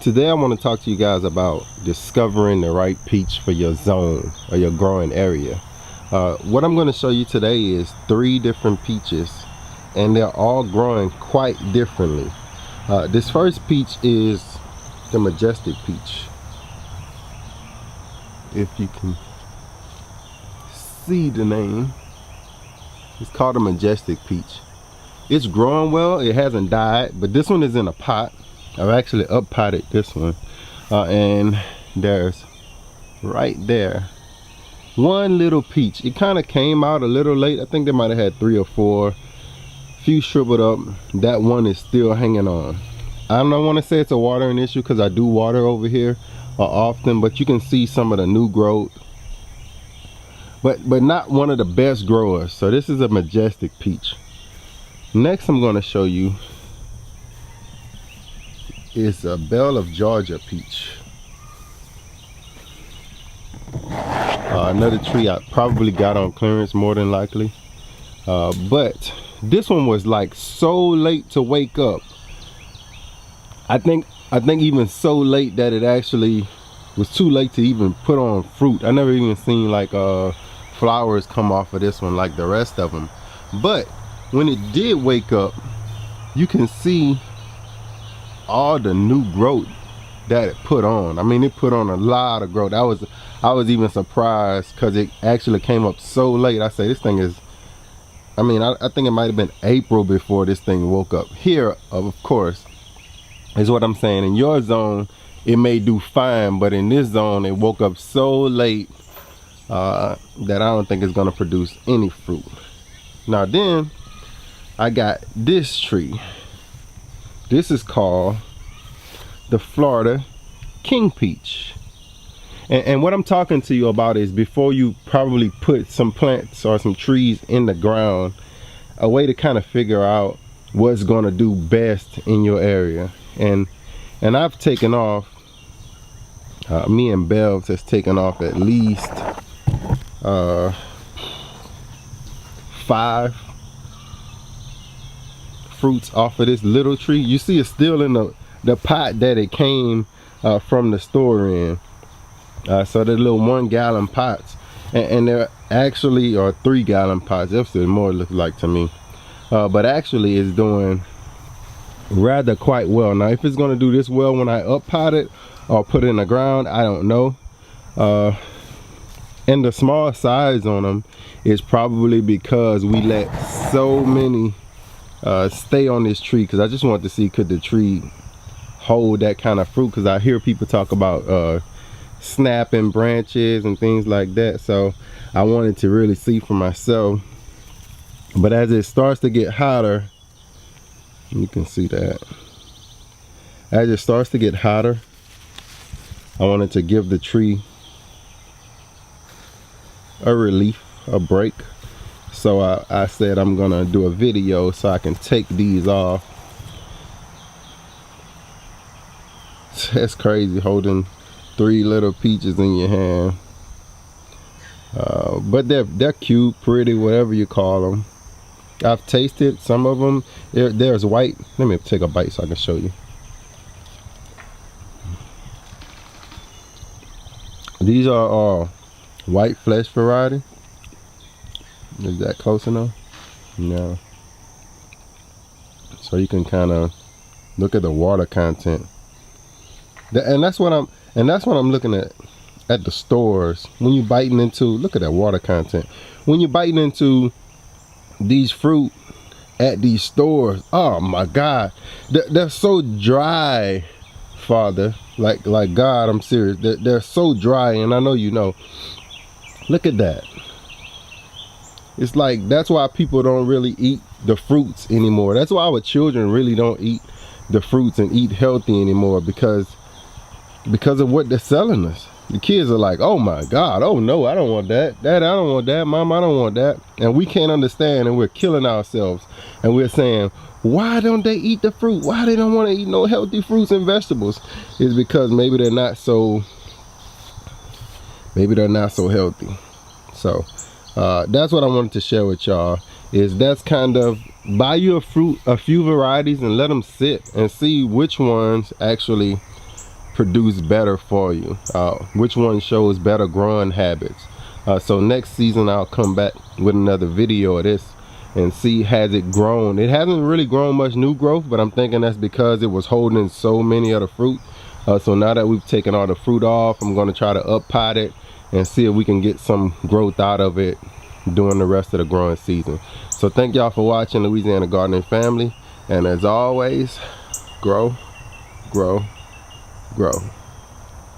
Today I want to talk to you guys about discovering the right peach for your zone or your growing area. What I'm going to show you today is 3 different peaches, and they're all growing quite differently. This first peach is the Majestic Peach. If you can see the name, it's called a Majestic Peach. It's growing well, it hasn't died, but this one is in a pot. I've actually up potted this one, and there's right there one little peach. It kind of came out a little late. I think they might have had 3 or 4, few shriveled up. That one is still hanging on. I don't want to say it's a watering issue because I do water over here often, but you can see some of the new growth, but not one of the best growers. So this is a Majestic Peach. Next I'm going to show you is a Belle of Georgia peach. Another tree I probably got on clearance more than likely, but this one was like so late to wake up. I think even so late that it actually was too late to even put on fruit. I never even seen like flowers come off of this one like the rest of them. But when it did wake up, you can see all the new growth that it put on. I mean, it put on a lot of growth. I was even surprised because it actually came up so late. I say this thing is, I mean, I think it might have been April before this thing woke up. Here, of course, is what I'm saying. In your zone, it may do fine, but in this zone, it woke up so late that I don't think it's gonna produce any fruit. Now then, I got this tree. This is called the Florida King Peach. And what I'm talking to you about is before you probably put some plants or some trees in the ground, a way to kind of figure out what's gonna do best in your area. And I've taken off, me and Belvs has taken off at least 5 fruits off of this little tree. You see it's still in the pot that it came from the store in. So the little 1-gallon pots, and they're actually, or 3-gallon pots, that's what it more looks like to me, but actually it's doing rather quite well. Now if it's going to do this well when I up pot it or put it in the ground, I don't know. And the small size on them is probably because we let so many stay on this tree, because I just want to see could the tree hold that kind of fruit, because I hear people talk about snapping branches and things like that. So I wanted to really see for myself. But as it starts to get hotter, you can see that as it starts to get hotter, I wanted to give the tree a relief, a break. So I said I'm gonna do a video so I can take these off. That's crazy holding 3 little peaches in your hand, but they're cute, pretty, whatever you call them. I've tasted some of them. There's white. Let me take a bite so I can show you. These are white flesh variety. Is that close enough? No. So you can kind of look at the water content. And that's what I'm looking at the stores. When you're biting into, look at that water content. When you're biting into these fruit at these stores, oh my God, they're so dry, Father. Like God, I'm serious. They're so dry, and I know you know. Look at that. It's like, that's why people don't really eat the fruits anymore. That's why our children really don't eat the fruits and eat healthy anymore, because of what they're selling us. The kids are like, oh my God, oh no, I don't want that. Dad, I don't want that. Mom, I don't want that. And we can't understand, and we're killing ourselves. And we're saying, why don't they eat the fruit? Why they don't want to eat no healthy fruits and vegetables? It's because maybe they're not so healthy. So that's what I wanted to share with y'all, is that's kind of, buy you a few varieties and let them sit and see which ones actually produce better for you, which one shows better growing habits. So next season I'll come back with another video of this and see, has it grown. It hasn't really grown much new growth, but I'm thinking that's because it was holding so many of the fruit. So now that we've taken all the fruit off, I'm going to try to up pot it and see if we can get some growth out of it during the rest of the growing season. So thank y'all for watching, Louisiana Gardening family, and as always, grow, grow, grow.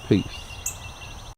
Peace.